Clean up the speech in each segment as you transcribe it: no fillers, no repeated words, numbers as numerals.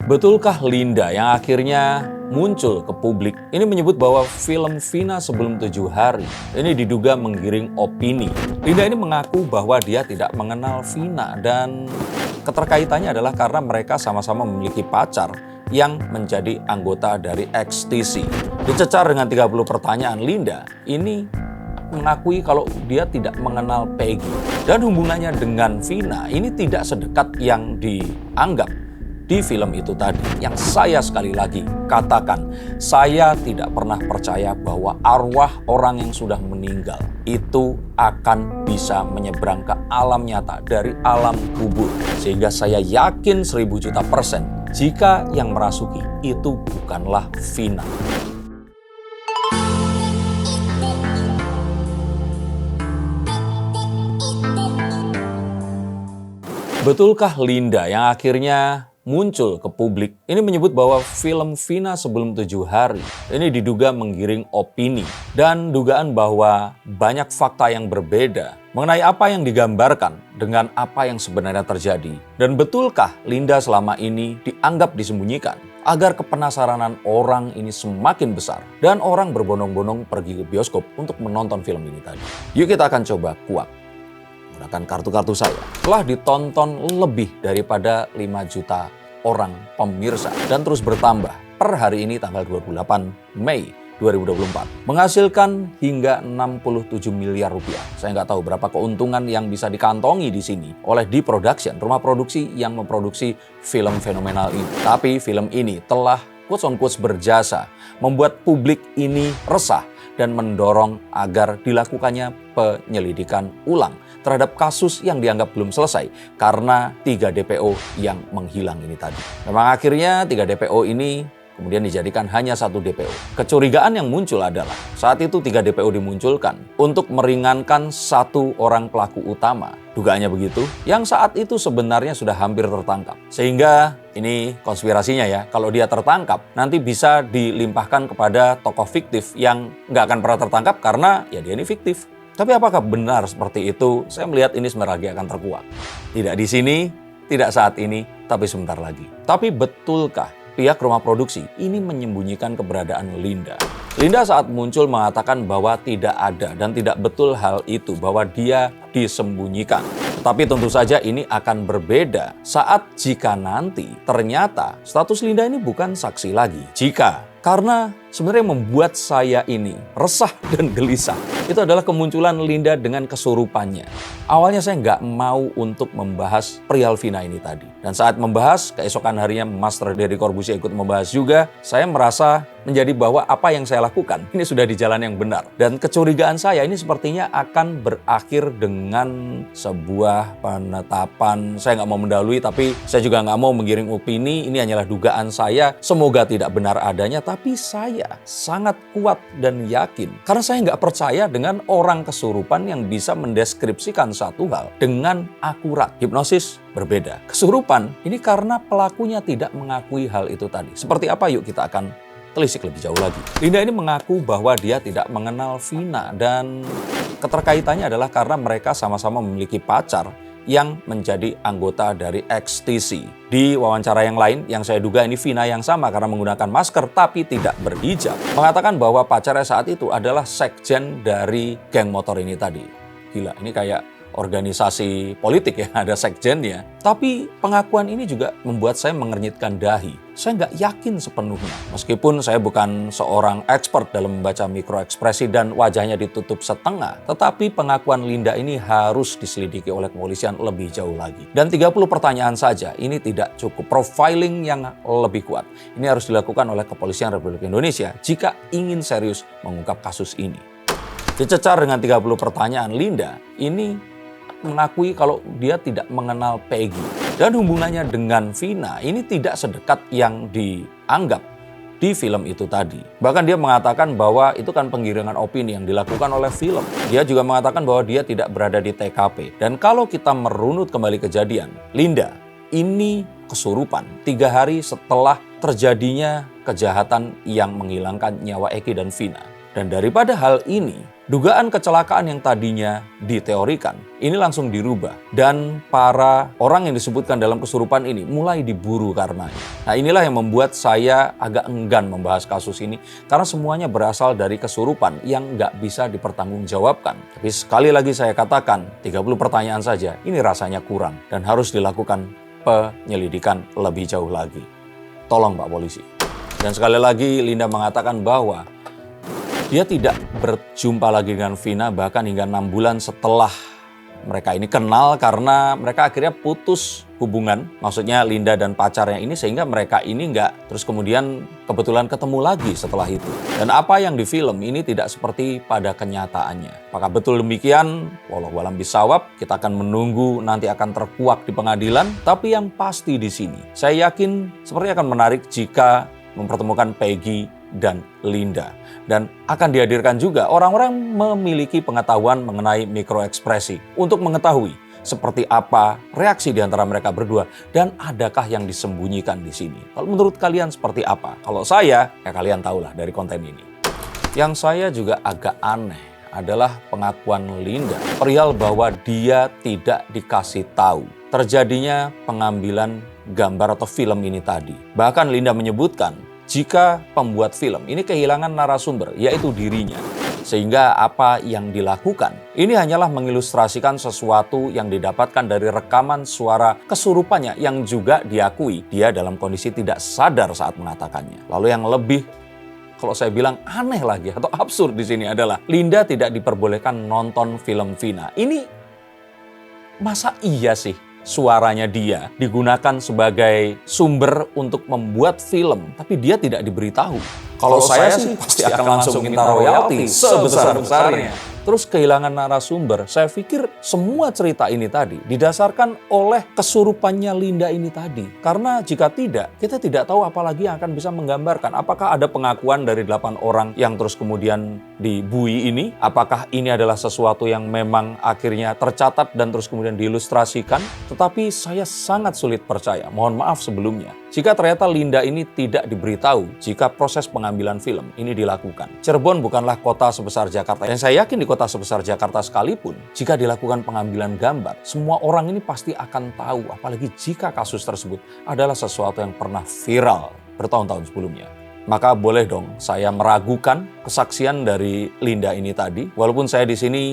Betulkah Linda yang akhirnya muncul ke publik ini menyebut bahwa film Vina Sebelum 7 Hari ini diduga menggiring opini. Linda ini mengaku bahwa dia tidak mengenal Vina dan keterkaitannya adalah karena mereka sama-sama memiliki pacar yang menjadi anggota dari XTC. Dicecar dengan 30 pertanyaan, Linda ini mengakui kalau dia tidak mengenal Peggy. Dan hubungannya dengan Vina ini tidak sedekat yang dianggap di film itu tadi. Yang saya sekali lagi katakan, saya tidak pernah percaya bahwa arwah orang yang sudah meninggal itu akan bisa menyeberang ke alam nyata dari alam kubur. Sehingga saya yakin 1000 juta persen jika yang merasuki itu bukanlah Vina. Betulkah Linda yang akhirnya muncul ke publik ini menyebut bahwa film Vina Sebelum 7 Hari ini diduga menggiring opini dan dugaan bahwa banyak fakta yang berbeda mengenai apa yang digambarkan dengan apa yang sebenarnya terjadi. Dan betulkah Linda selama ini dianggap disembunyikan agar kepenasaranan orang ini semakin besar dan orang berbondong-bondong pergi ke bioskop untuk menonton film ini tadi. Yuk kita akan coba kuak. Menggunakan kartu-kartu saya. Telah ditonton lebih daripada 5 juta orang pemirsa dan terus bertambah per hari ini tanggal 28 Mei 2024. Menghasilkan hingga 67 miliar rupiah. Saya nggak tahu berapa keuntungan yang bisa dikantongi di sini oleh D Production, rumah produksi yang memproduksi film fenomenal ini. Tapi film ini telah quotes on quotes berjasa membuat publik ini resah dan mendorong agar dilakukannya penyelidikan ulang terhadap kasus yang dianggap belum selesai karena 3 DPO yang menghilang ini tadi. Memang akhirnya 3 DPO ini kemudian dijadikan hanya 1 DPO. Kecurigaan yang muncul adalah saat itu 3 DPO dimunculkan untuk meringankan 1 orang pelaku utama. Dugaannya begitu, yang saat itu sebenarnya sudah hampir tertangkap. Sehingga ini konspirasinya ya, kalau dia tertangkap nanti bisa dilimpahkan kepada tokoh fiktif yang nggak akan pernah tertangkap karena ya dia ini fiktif. Tapi apakah benar seperti itu? Saya melihat ini sebentar lagi akan terkuak. Tidak di sini, tidak saat ini, tapi sebentar lagi. Tapi betulkah pihak rumah produksi ini menyembunyikan keberadaan Linda? Linda saat muncul mengatakan bahwa tidak ada dan tidak betul hal itu, bahwa dia disembunyikan. Tetapi tentu saja ini akan berbeda saat jika nanti ternyata status Linda ini bukan saksi lagi. Karena sebenarnya membuat saya ini resah dan gelisah itu adalah kemunculan Linda dengan kesurupannya. Awalnya saya nggak mau untuk membahas perihal Vina ini tadi. Dan saat membahas, keesokan harinya Master Deddy Corbuzier ikut membahas juga, saya merasa menjadi bahwa apa yang saya lakukan ini sudah di jalan yang benar. Dan kecurigaan saya ini sepertinya akan berakhir dengan sebuah penetapan. Saya nggak mau mendahului, tapi saya juga nggak mau menggiring opini. Ini hanyalah dugaan saya. Semoga tidak benar adanya, tapi saya sangat kuat dan yakin. Karena saya nggak percaya dengan orang kesurupan yang bisa mendeskripsikan satu hal dengan akurat. Hipnosis berbeda. Kesurupan ini karena pelakunya tidak mengakui hal itu tadi. Seperti apa? Yuk kita akan telisik lebih jauh lagi. Linda ini mengaku bahwa dia tidak mengenal Vina dan keterkaitannya adalah karena mereka sama-sama memiliki pacar yang menjadi anggota dari XTC. Di wawancara yang lain yang saya duga ini Vina yang sama karena menggunakan masker tapi tidak berhijab, mengatakan bahwa pacarnya saat itu adalah sekjen dari geng motor ini tadi. Gila, ini kayak organisasi politik ya, ada sekjennya. Tapi pengakuan ini juga membuat saya mengernyitkan dahi. Saya nggak yakin sepenuhnya. Meskipun saya bukan seorang expert dalam membaca mikroekspresi dan wajahnya ditutup setengah. Tetapi pengakuan Linda ini harus diselidiki oleh kepolisian lebih jauh lagi. Dan 30 pertanyaan saja ini tidak cukup. Profiling yang lebih kuat. Ini harus dilakukan oleh Kepolisian Republik Indonesia jika ingin serius mengungkap kasus ini. Dicecar dengan 30 pertanyaan, Linda ini mengakui kalau dia tidak mengenal Peggy. Dan hubungannya dengan Vina ini tidak sedekat yang dianggap di film itu tadi. Bahkan dia mengatakan bahwa itu kan penggiringan opini yang dilakukan oleh film. Dia juga mengatakan bahwa dia tidak berada di TKP. Dan kalau kita merunut kembali kejadian, Linda ini kesurupan 3 hari setelah terjadinya kejahatan yang menghilangkan nyawa Eki dan Vina. Dan daripada hal ini, dugaan kecelakaan yang tadinya diteorikan, ini langsung dirubah. Dan para orang yang disebutkan dalam kesurupan ini mulai diburu karenanya. Nah, inilah yang membuat saya agak enggan membahas kasus ini, karena semuanya berasal dari kesurupan yang nggak bisa dipertanggungjawabkan. Tapi sekali lagi saya katakan, 30 pertanyaan saja, ini rasanya kurang. Dan harus dilakukan penyelidikan lebih jauh lagi. Tolong Pak Polisi. Dan sekali lagi Linda mengatakan bahwa dia tidak berjumpa lagi dengan Vina bahkan hingga 6 bulan setelah mereka ini kenal, karena mereka akhirnya putus hubungan. Maksudnya Linda dan pacarnya ini, sehingga mereka ini nggak terus kemudian kebetulan ketemu lagi setelah itu. Dan apa yang di film ini tidak seperti pada kenyataannya. Apakah betul demikian? Wallahu a'lam bishawab. Kita akan menunggu, nanti akan terkuak di pengadilan. Tapi yang pasti di sini, saya yakin sepertinya akan menarik jika mempertemukan Peggy dan Linda. Dan akan dihadirkan juga orang-orang memiliki pengetahuan mengenai mikroekspresi untuk mengetahui seperti apa reaksi di antara mereka berdua dan adakah yang disembunyikan di sini. Kalau menurut kalian seperti apa? Kalau saya, ya kalian tahulah dari konten ini. Yang saya juga agak aneh adalah pengakuan Linda perihal bahwa dia tidak dikasih tahu terjadinya pengambilan gambar atau film ini tadi. Bahkan Linda menyebutkan jika pembuat film ini kehilangan narasumber, yaitu dirinya. Sehingga apa yang dilakukan, ini hanyalah mengilustrasikan sesuatu yang didapatkan dari rekaman suara kesurupannya yang juga diakui dia dalam kondisi tidak sadar saat mengatakannya. Lalu yang lebih, kalau saya bilang aneh lagi atau absurd di sini adalah Linda tidak diperbolehkan nonton film Vina. Ini masa iya sih suaranya dia digunakan sebagai sumber untuk membuat film, tapi dia tidak diberitahu. Kalau saya sih pasti akan langsung minta royalti sebesar-besarnya. Terus kehilangan narasumber, saya pikir semua cerita ini tadi didasarkan oleh kesurupannya Linda ini tadi. Karena jika tidak, kita tidak tahu apalagi yang akan bisa menggambarkan. Apakah ada pengakuan dari 8 orang yang terus kemudian dibui ini? Apakah ini adalah sesuatu yang memang akhirnya tercatat dan terus kemudian diilustrasikan? Tetapi saya sangat sulit percaya, mohon maaf sebelumnya, jika ternyata Linda ini tidak diberitahu jika proses pengambilan film ini dilakukan. Cirebon bukanlah kota sebesar Jakarta, dan saya yakin di kota sebesar Jakarta sekalipun, jika dilakukan pengambilan gambar, semua orang ini pasti akan tahu, apalagi jika kasus tersebut adalah sesuatu yang pernah viral bertahun-tahun sebelumnya. Maka boleh dong saya meragukan kesaksian dari Linda ini tadi, walaupun saya di sini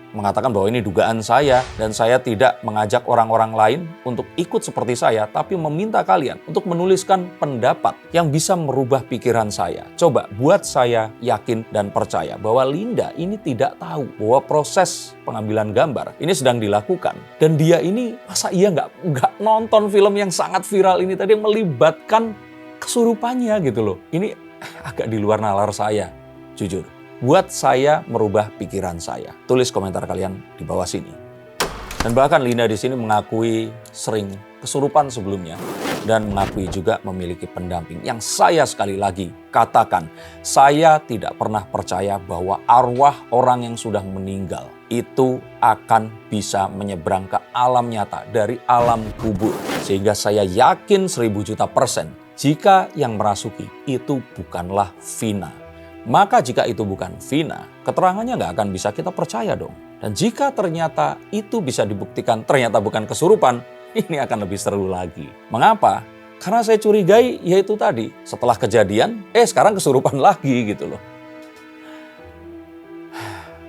mengatakan bahwa ini dugaan saya dan saya tidak mengajak orang-orang lain untuk ikut seperti saya, tapi meminta kalian untuk menuliskan pendapat yang bisa merubah pikiran saya. Coba buat saya yakin dan percaya bahwa Linda ini tidak tahu bahwa proses pengambilan gambar ini sedang dilakukan. Dan dia ini masa iya nggak nonton film yang sangat viral ini tadi yang melibatkan kesurupannya gitu loh. Ini agak di luar nalar saya, jujur. Buat saya merubah pikiran saya. Tulis komentar kalian di bawah sini. Dan bahkan Linda di sini mengakui sering kesurupan sebelumnya dan mengakui juga memiliki pendamping. Yang saya sekali lagi katakan, saya tidak pernah percaya bahwa arwah orang yang sudah meninggal itu akan bisa menyeberang ke alam nyata dari alam kubur. Sehingga saya yakin 1000 juta % jika yang merasuki itu bukanlah Vina. Maka jika itu bukan Vina, keterangannya nggak akan bisa kita percaya dong. Dan jika ternyata itu bisa dibuktikan ternyata bukan kesurupan, ini akan lebih seru lagi. Mengapa? Karena saya curigai yaitu tadi, setelah kejadian, sekarang kesurupan lagi gitu loh.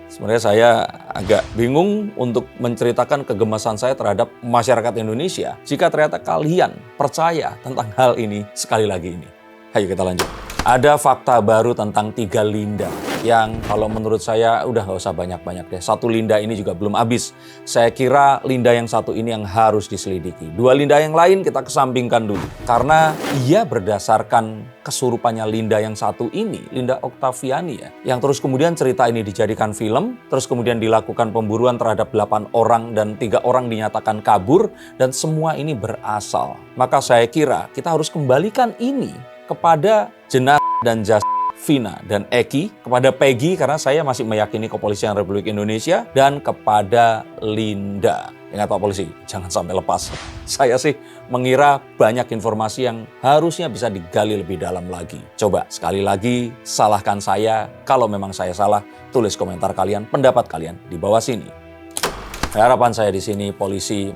Sebenarnya saya agak bingung untuk menceritakan kegemasan saya terhadap masyarakat Indonesia jika ternyata kalian percaya tentang hal ini sekali lagi ini. Ayo kita lanjut. Ada fakta baru tentang 3 Linda yang kalau menurut saya udah gak usah banyak-banyak deh. 1 Linda ini juga belum habis. Saya kira Linda yang 1 ini yang harus diselidiki. 2 Linda yang lain kita kesampingkan dulu. Karena ia berdasarkan kesurupannya Linda yang 1 ini, Linda Oktaviani ya, yang terus kemudian cerita ini dijadikan film, terus kemudian dilakukan pemburuan terhadap 8 orang dan 3 orang dinyatakan kabur, dan semua ini berasal. Maka saya kira kita harus kembalikan ini kepada jenazah dan jasad Vina dan Eki, kepada Peggy karena saya masih meyakini Kepolisian Republik Indonesia, dan kepada Linda. Ingat Pak Polisi, jangan sampai lepas. Saya sih mengira banyak informasi yang harusnya bisa digali lebih dalam lagi. Coba sekali lagi salahkan saya. Kalau memang saya salah, tulis komentar kalian, pendapat kalian di bawah sini. Harapan saya di sini polisi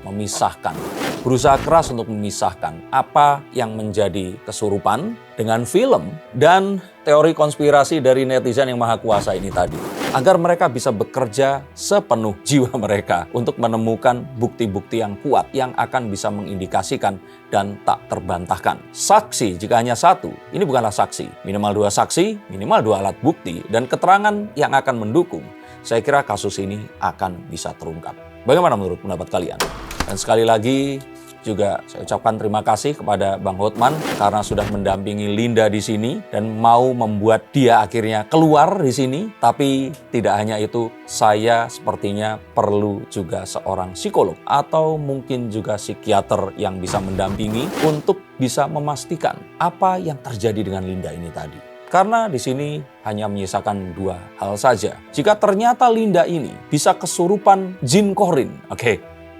berusaha keras untuk memisahkan apa yang menjadi kesurupan dengan film dan teori konspirasi dari netizen yang maha kuasa ini tadi. Agar mereka bisa bekerja sepenuh jiwa mereka untuk menemukan bukti-bukti yang kuat yang akan bisa mengindikasikan dan tak terbantahkan. Saksi jika hanya satu, ini bukanlah saksi. Minimal 2 saksi, minimal 2 alat bukti, dan keterangan yang akan mendukung. Saya kira kasus ini akan bisa terungkap. Bagaimana menurut pendapat kalian? Dan sekali lagi juga saya ucapkan terima kasih kepada Bang Hotman karena sudah mendampingi Linda di sini dan mau membuat dia akhirnya keluar di sini. Tapi tidak hanya itu, saya sepertinya perlu juga seorang psikolog atau mungkin juga psikiater yang bisa mendampingi untuk bisa memastikan apa yang terjadi dengan Linda ini tadi. Karena di sini hanya menyisakan 2 hal saja. Jika ternyata Linda ini bisa kesurupan jin korin,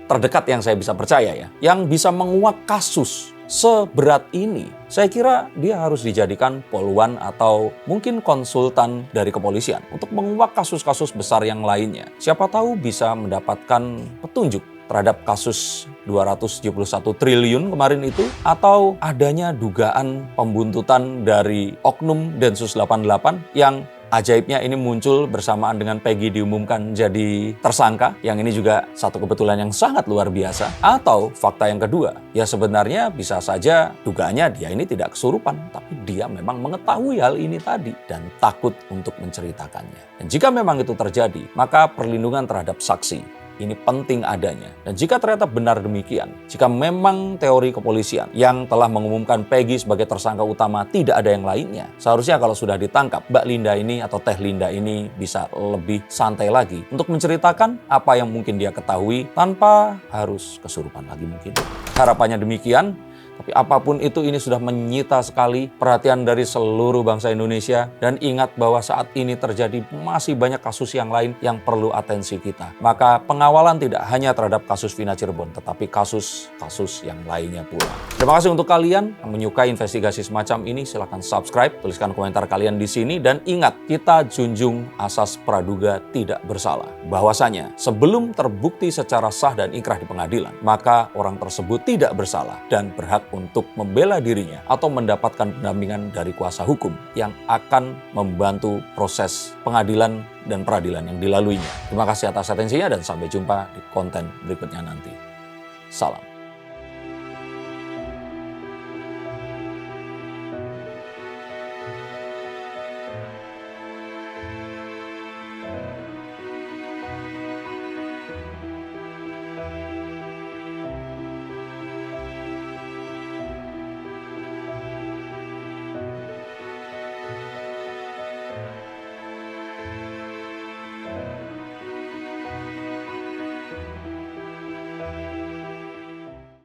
terdekat yang saya bisa percaya ya, yang bisa menguak kasus seberat ini, saya kira dia harus dijadikan poluan atau mungkin konsultan dari kepolisian untuk menguak kasus-kasus besar yang lainnya. Siapa tahu bisa mendapatkan petunjuk terhadap kasus 271 triliun kemarin itu, atau adanya dugaan pembuntutan dari oknum Densus 88 yang ajaibnya ini muncul bersamaan dengan Peggy diumumkan jadi tersangka, yang ini juga satu kebetulan yang sangat luar biasa. Atau fakta yang kedua, ya sebenarnya bisa saja dugaannya dia ini tidak kesurupan, tapi dia memang mengetahui hal ini tadi dan takut untuk menceritakannya. Dan jika memang itu terjadi, maka perlindungan terhadap saksi ini penting adanya. Dan jika ternyata benar demikian, jika memang teori kepolisian yang telah mengumumkan Peggy sebagai tersangka utama tidak ada yang lainnya, seharusnya kalau sudah ditangkap, Mbak Linda ini atau Teh Linda ini bisa lebih santai lagi untuk menceritakan apa yang mungkin dia ketahui tanpa harus kesurupan lagi mungkin. Harapannya demikian. Tapi apapun itu, ini sudah menyita sekali perhatian dari seluruh bangsa Indonesia. Dan ingat bahwa saat ini terjadi masih banyak kasus yang lain yang perlu atensi kita. Maka pengawalan tidak hanya terhadap kasus Vina Cirebon, tetapi kasus-kasus yang lainnya pula. Terima kasih untuk kalian yang menyukai investigasi semacam ini. Silahkan subscribe, tuliskan komentar kalian di sini. Dan ingat, kita junjung asas praduga tidak bersalah. Bahwasanya sebelum terbukti secara sah dan inkrah di pengadilan, maka orang tersebut tidak bersalah dan berhak untuk membela dirinya atau mendapatkan pendampingan dari kuasa hukum yang akan membantu proses pengadilan dan peradilan yang dilaluinya. Terima kasih atas atensinya dan sampai jumpa di konten berikutnya nanti. Salam.